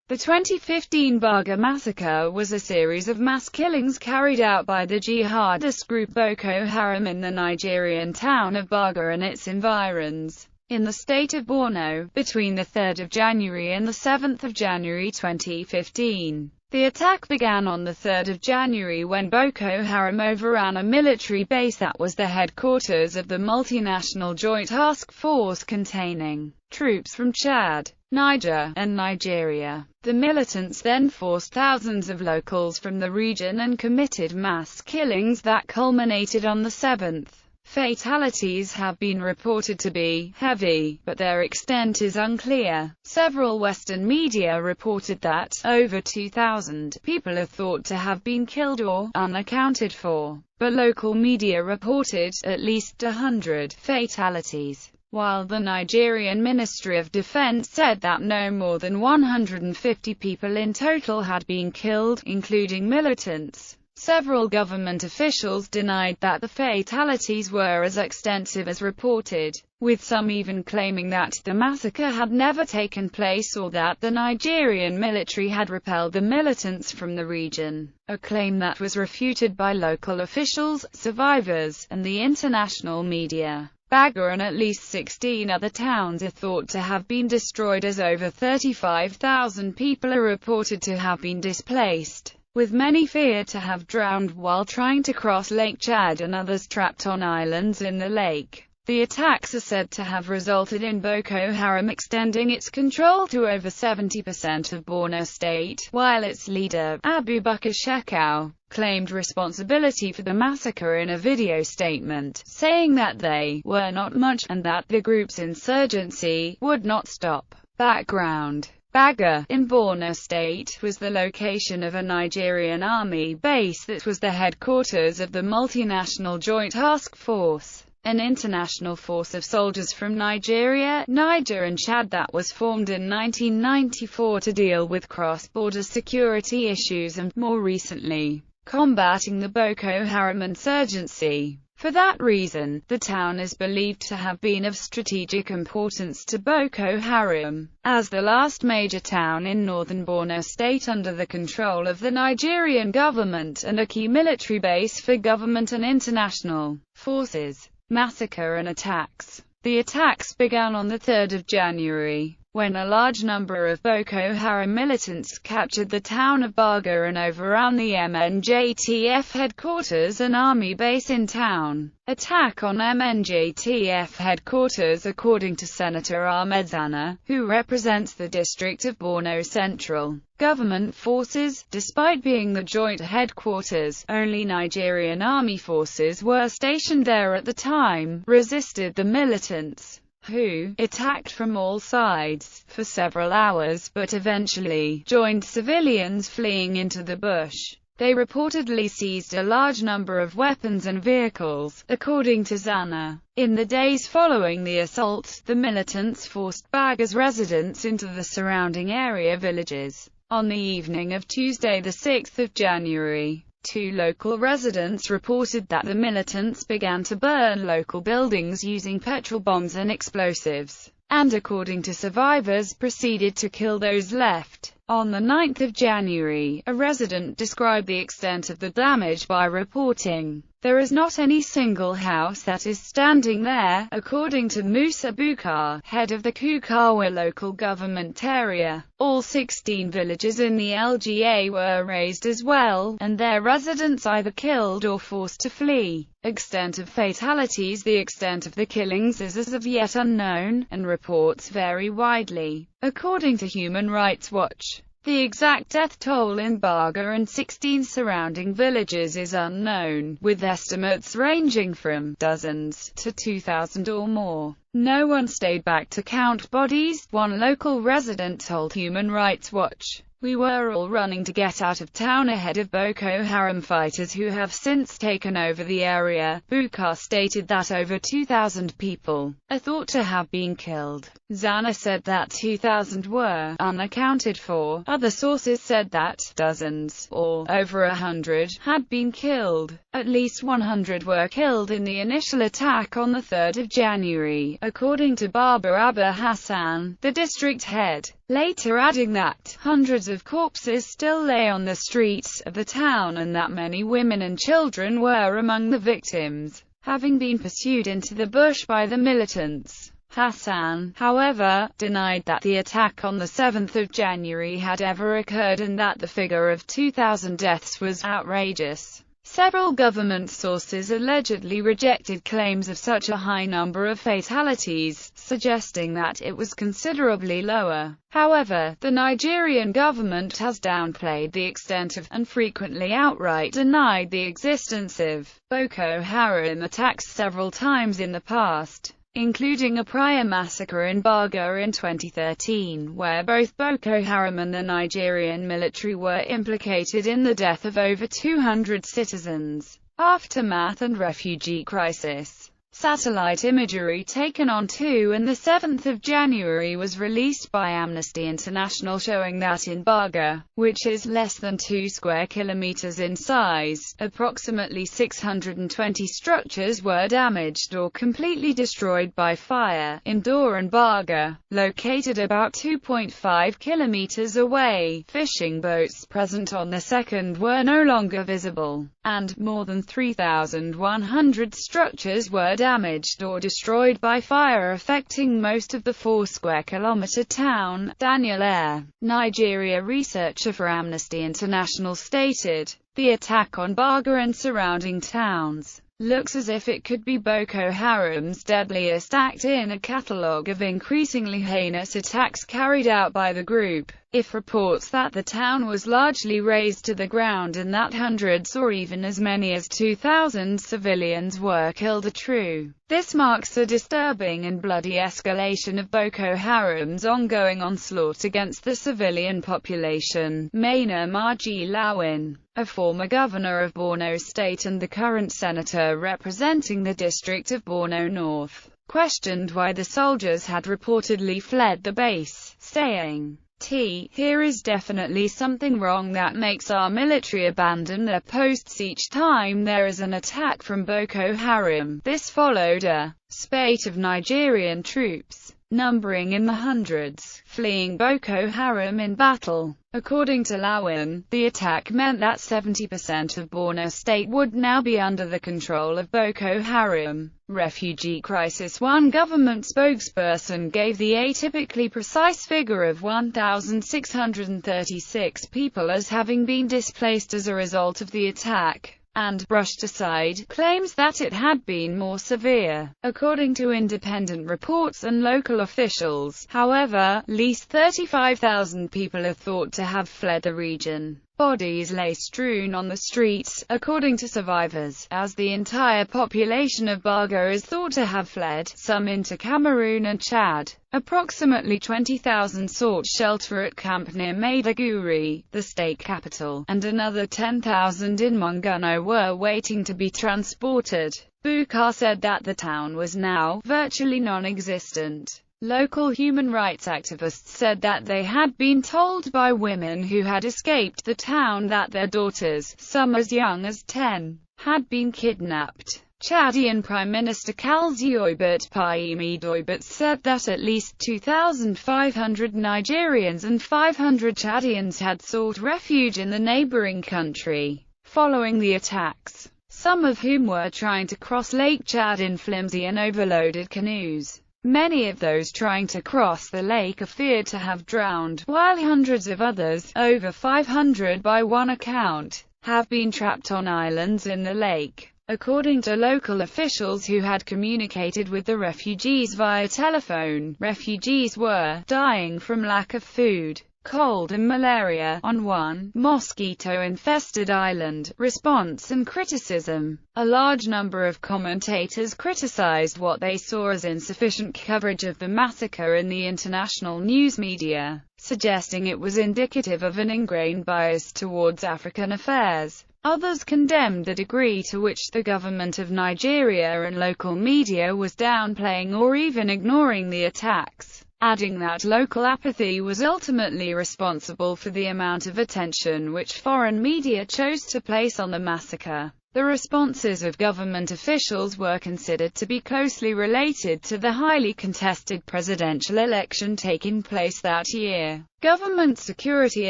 The 2015 Baga massacre was a series of mass killings carried out by the jihadist group Boko Haram in the Nigerian town of Baga and its environs, in the state of Borno, between the 3rd of January and the 7th of January 2015. The attack began on the 3rd of January when Boko Haram overran a military base that was the headquarters of the multinational joint task force containing troops from Chad, Niger, and Nigeria. The militants then forced thousands of locals from the region and committed mass killings that culminated on the 7th. Fatalities have been reported to be heavy, but their extent is unclear. Several Western media reported that over 2,000 people are thought to have been killed or unaccounted for, but local media reported at least 100 fatalities, while the Nigerian Ministry of Defense said that no more than 150 people in total had been killed, including militants. Several government officials denied that the fatalities were as extensive as reported, with some even claiming that the massacre had never taken place or that the Nigerian military had repelled the militants from the region, a claim that was refuted by local officials, survivors, and the international media. Baga and at least 16 other towns are thought to have been destroyed as over 35,000 people are reported to have been displaced, with many feared to have drowned while trying to cross Lake Chad and others trapped on islands in the lake. The attacks are said to have resulted in Boko Haram extending its control to over 70% of Borno state, while its leader, Abubakar Shekau, claimed responsibility for the massacre in a video statement, saying that they were not much, and that the group's insurgency would not stop. Background: Baga, in Borno State, was the location of a Nigerian army base that was the headquarters of the multinational Joint Task Force, an international force of soldiers from Nigeria, Niger and Chad that was formed in 1994 to deal with cross-border security issues and, more recently, combating the Boko Haram insurgency. For that reason, the town is believed to have been of strategic importance to Boko Haram, as the last major town in northern Borno state under the control of the Nigerian government and a key military base for government and international forces. Massacre and attacks. The attacks began on the 3rd of January, when a large number of Boko Haram militants captured the town of Baga and overran the MNJTF headquarters and army base in town. Attack on MNJTF headquarters. According to Senator Ahmed Zana, who represents the district of Borno Central, government forces, despite being the joint headquarters, only Nigerian army forces were stationed there at the time, resisted the militants, who attacked from all sides for several hours but eventually joined civilians fleeing into the bush. They reportedly seized a large number of weapons and vehicles, according to Zana. In the days following the assault, the militants forced Baga's residents into the surrounding area villages. On the evening of Tuesday, the 6th of January, 2 local residents reported that the militants began to burn local buildings using petrol bombs and explosives, and according to survivors, proceeded to kill those left. On the 9th of January, a resident described the extent of the damage by reporting, "There is not any single house that is standing there," according to Musa Bukar, head of the Kukawa local government area. All 16 villages in the LGA were razed as well, and their residents either killed or forced to flee. Extent of fatalities. The extent of the killings is as of yet unknown, and reports vary widely. According to Human Rights Watch, the exact death toll in Baga and 16 surrounding villages is unknown, with estimates ranging from dozens to 2,000 or more. No one stayed back to count bodies, one local resident told Human Rights Watch. "We were all running to get out of town ahead of Boko Haram fighters who have since taken over the area." Bukar stated that over 2,000 people are thought to have been killed. Zana said that 2,000 were unaccounted for. Other sources said that dozens, or over 100, had been killed. At least 100 were killed in the initial attack on the 3rd of January, according to Baba Abba Hassan, the district head. later adding that hundreds of corpses still lay on the streets of the town and that many women and children were among the victims, having been pursued into the bush by the militants. Hassan, however, denied that the attack on the 7th of January had ever occurred and that the figure of 2,000 deaths was outrageous. Several government sources allegedly rejected claims of such a high number of fatalities, suggesting that it was considerably lower. However, the Nigerian government has downplayed the extent of, and frequently outright denied the existence of, Boko Haram attacks several times in the past, including a prior massacre in Baga in 2013, where both Boko Haram and the Nigerian military were implicated in the death of over 200 citizens. Aftermath and refugee crisis. Satellite imagery taken on 2 and 7 January was released by Amnesty International showing that in Baga, which is less than 2 square kilometers in size, approximately 620 structures were damaged or completely destroyed by fire. In Dor and Baga, located about 2.5 kilometers away, fishing boats present on the 2nd were no longer visible, and more than 3,100 structures were damaged or destroyed by fire, affecting most of the 4 square kilometer town. Daniel Eyre, Nigeria researcher for Amnesty International, stated, "The attack on Baga and surrounding towns looks as if it could be Boko Haram's deadliest act in a catalogue of increasingly heinous attacks carried out by the group. If reports that the town was largely razed to the ground and that hundreds or even as many as 2,000 civilians were killed are true, this marks a disturbing and bloody escalation of Boko Haram's ongoing onslaught against the civilian population." Maina Maji Lawin, a former governor of Borno State and the current senator representing the district of Borno North, questioned why the soldiers had reportedly fled the base, saying, "Here is definitely something wrong that makes our military abandon their posts each time there is an attack from Boko Haram." This followed a spate of Nigerian troops, numbering in the hundreds, fleeing Boko Haram in battle. According to Lawin, the attack meant that 70% of Borno State would now be under the control of Boko Haram. Refugee crisis. One government spokesperson gave the atypically precise figure of 1,636 people as having been displaced as a result of the attack, and brushed aside claims that it had been more severe. According to independent reports and local officials, however, at least 35,000 people are thought to have fled the region. Bodies lay strewn on the streets, according to survivors, as the entire population of Baga is thought to have fled, some into Cameroon and Chad. Approximately 20,000 sought shelter at camp near Maiduguri, the state capital, and another 10,000 in Monguno were waiting to be transported. Bukar said that the town was now virtually non-existent. Local human rights activists said that they had been told by women who had escaped the town that their daughters, some as young as 10, had been kidnapped. Chadian Prime Minister Kalzi Oibert Payemi Doibert said that at least 2,500 Nigerians and 500 Chadians had sought refuge in the neighboring country following the attacks, some of whom were trying to cross Lake Chad in flimsy and overloaded canoes. Many of those trying to cross the lake are feared to have drowned, while hundreds of others, over 500 by one account, have been trapped on islands in the lake. According to local officials who had communicated with the refugees via telephone, refugees were dying from lack of food, cold and malaria on one mosquito-infested island. Response and criticism. A large number of commentators criticized what they saw as insufficient coverage of the massacre in the international news media, suggesting it was indicative of an ingrained bias towards African affairs. Others condemned the degree to which the government of Nigeria and local media was downplaying or even ignoring the attacks, adding that local apathy was ultimately responsible for the amount of attention which foreign media chose to place on the massacre. The responses of government officials were considered to be closely related to the highly contested presidential election taking place that year. Government security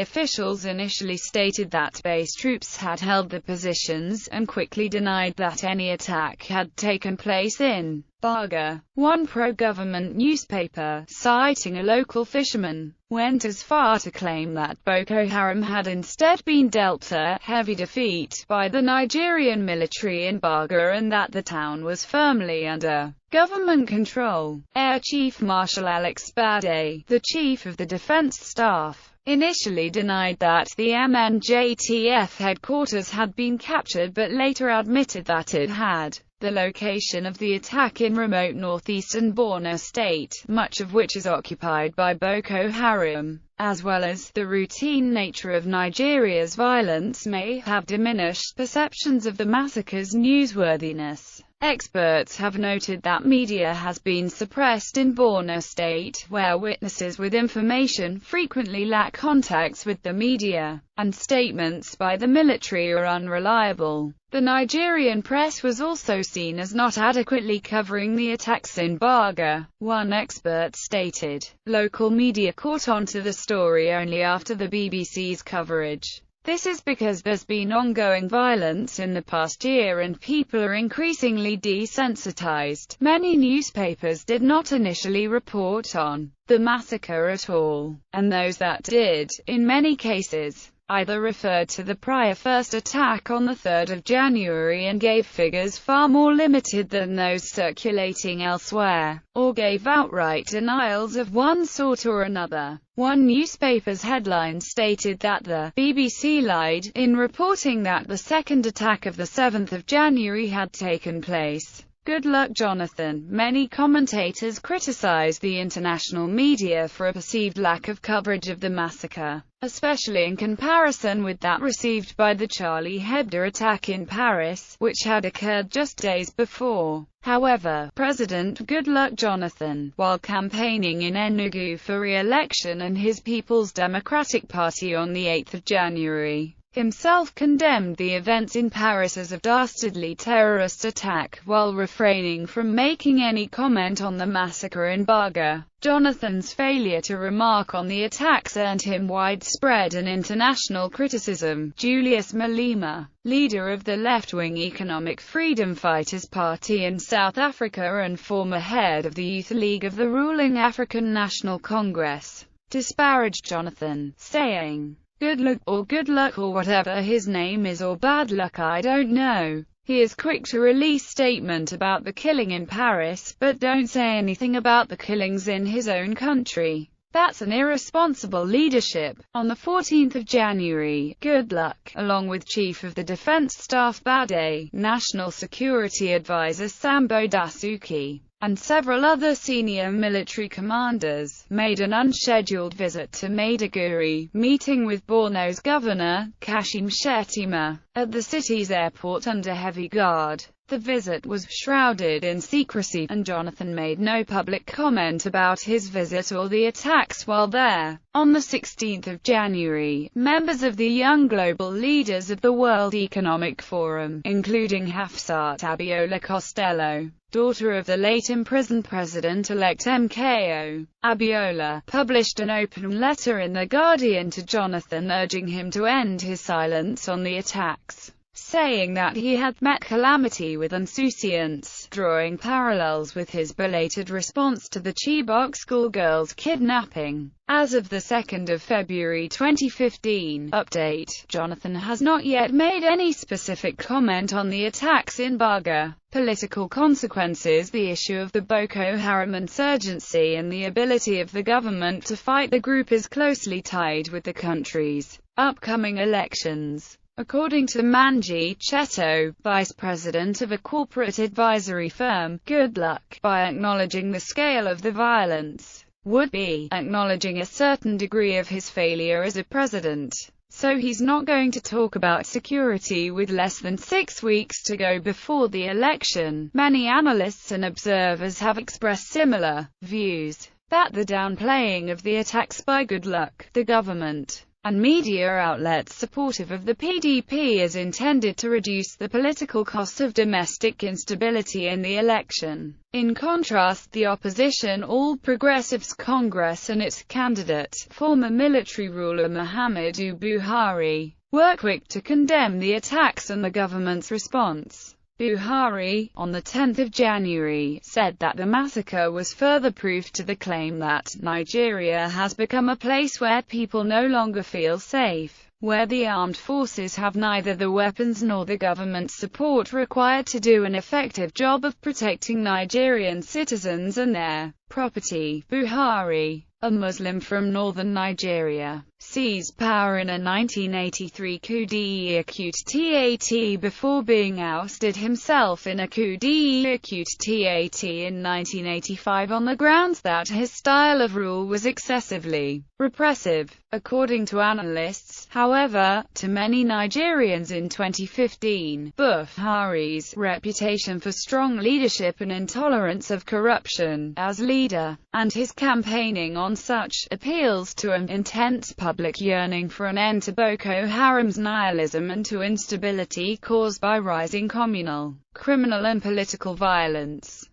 officials initially stated that base troops had held the positions, and quickly denied that any attack had taken place in Baga. One pro-government newspaper, citing a local fisherman, went as far to claim that Boko Haram had instead been dealt a heavy defeat by the Nigerian military in Baga and that the town was firmly under government control. Air Chief Marshal Alex Bade, the chief of the defense staff, initially denied that the MNJTF headquarters had been captured but later admitted that it had. The location of the attack in remote northeastern Borno state, much of which is occupied by Boko Haram, as well as the routine nature of Nigeria's violence, may have diminished perceptions of the massacre's newsworthiness. Experts have noted that media has been suppressed in Borno state, where witnesses with information frequently lack contacts with the media, and statements by the military are unreliable. The Nigerian press was also seen as not adequately covering the attacks in Baga, one expert stated. Local media caught on to the story only after the BBC's coverage. This is because there's been ongoing violence in the past year and people are increasingly desensitized. Many newspapers did not initially report on the massacre at all, and those that did, in many cases, either referred to the prior first attack on the 3rd of January and gave figures far more limited than those circulating elsewhere, or gave outright denials of one sort or another. One newspaper's headline stated that the BBC lied in reporting that the second attack of the 7th of January had taken place. Good luck, Jonathan. Many commentators criticized the international media for a perceived lack of coverage of the massacre, especially in comparison with that received by the Charlie Hebdo attack in Paris, which had occurred just days before. However, President Goodluck Jonathan, while campaigning in Enugu for re-election and his People's Democratic Party on the 8th of January, himself condemned the events in Paris as a dastardly terrorist attack, while refraining from making any comment on the massacre in Baga. Jonathan's failure to remark on the attacks earned him widespread and international criticism. Julius Malema, leader of the left-wing Economic Freedom Fighters Party in South Africa and former head of the Youth League of the ruling African National Congress, disparaged Jonathan, saying, "Good luck or whatever his name is, or bad luck, I don't know. He is quick to release statement about the killing in Paris, but don't say anything about the killings in his own country. That's an irresponsible leadership." On the 14th of January, Goodluck, along with Chief of the Defense Staff Bade, National Security Advisor Sambo Dasuki, and several other senior military commanders, made an unscheduled visit to Maiduguri, meeting with Borno's governor, Kashim Shettima, at the city's airport under heavy guard. The visit was shrouded in secrecy, and Jonathan made no public comment about his visit or the attacks while there. On the 16th of January, members of the young global leaders of the World Economic Forum, including Hafsat Abiola Costello, daughter of the late imprisoned President-elect MKO Abiola, published an open letter in The Guardian to Jonathan urging him to end his silence on the attacks, saying that he had met calamity with insouciance, drawing parallels with his belated response to the Chibok schoolgirls' kidnapping. As of the 2nd of February 2015, update, Jonathan has not yet made any specific comment on the attacks in Baga. Political consequences. The issue of the Boko Haram insurgency and the ability of the government to fight the group is closely tied with the country's upcoming elections. According to Manji Cheto, vice president of a corporate advisory firm, Goodluck, by acknowledging the scale of the violence, would be acknowledging a certain degree of his failure as a president. So he's not going to talk about security with less than 6 weeks to go before the election. Many analysts and observers have expressed similar views, that the downplaying of the attacks by Goodluck, the government, and media outlets supportive of the PDP is intended to reduce the political cost of domestic instability in the election. In contrast, the opposition All Progressives Congress and its candidate, former military ruler Muhammadu Buhari, were quick to condemn the attacks and the government's response. Buhari, on 10 January, said that the massacre was further proof to the claim that Nigeria has become a place where people no longer feel safe, where the armed forces have neither the weapons nor the government support required to do an effective job of protecting Nigerian citizens and their property. Buhari, a Muslim from northern Nigeria, seized power in a 1983 coup d'état before being ousted himself in a coup d'état in 1985 on the grounds that his style of rule was excessively repressive. According to analysts, however, to many Nigerians in 2015, Buhari's reputation for strong leadership and intolerance of corruption as leader, and his campaigning on such appeals to an intense public yearning for an end to Boko Haram's nihilism and to instability caused by rising communal, criminal and political violence.